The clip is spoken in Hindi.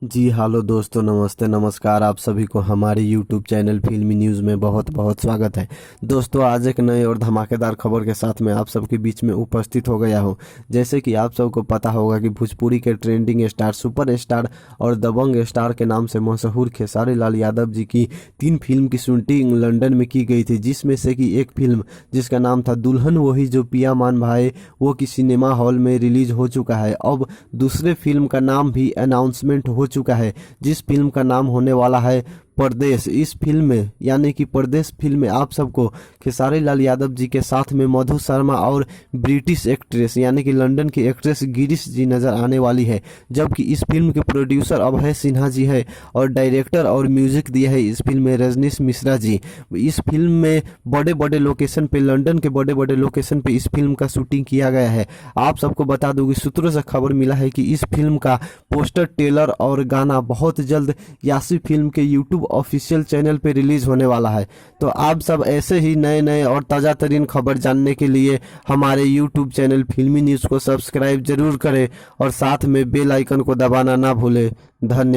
जी हेलो दोस्तों, नमस्ते नमस्कार। आप सभी को हमारे यूट्यूब चैनल फिल्मी न्यूज़ में बहुत बहुत स्वागत है। दोस्तों, आज एक नए और धमाकेदार खबर के साथ मैं आप सबके बीच में उपस्थित हो गया हूं। जैसे कि आप सबको पता होगा कि भोजपुरी के ट्रेंडिंग स्टार, सुपर स्टार और दबंग स्टार के नाम से मशहूर खेसारी लाल यादव जी की 3 फिल्म की शूटिंग लंदन में की गई थी, जिसमें से कि एक फिल्म जिसका नाम था दुल्हन वही जो पिया मान भाई, वो कि सिनेमा हॉल में रिलीज हो चुका है। अब दूसरे फिल्म का नाम भी अनाउंसमेंट हो चुका है, जिस फिल्म का नाम होने वाला है परदेश। इस फिल्म में यानी कि परदेश फिल्म में आप सबको खेसारी लाल यादव जी के साथ में मधु शर्मा और ब्रिटिश एक्ट्रेस यानी कि लंदन की एक्ट्रेस गिरीश जी नजर आने वाली है। जबकि इस फिल्म के प्रोड्यूसर अभय सिन्हा जी है और डायरेक्टर और म्यूजिक दिया है इस फिल्म में रजनीश मिश्रा जी। इस फिल्म में बड़े बड़े लोकेशन पे, लंदन के बड़े बड़े लोकेशन पे इस फिल्म का शूटिंग किया गया है। आप सबको बता दूं कि सूत्रों से खबर मिला है कि इस फिल्म का पोस्टर, ट्रेलर और गाना बहुत जल्द यासी फिल्म के यूट्यूब ऑफिशियल चैनल पे रिलीज होने वाला है। तो आप सब ऐसे ही नए नए और ताज़ा तरीन खबर जानने के लिए हमारे यूट्यूब चैनल फिल्मी न्यूज़ को सब्सक्राइब जरूर करें और साथ में बेल आइकन को दबाना ना भूलें। धन्यवाद।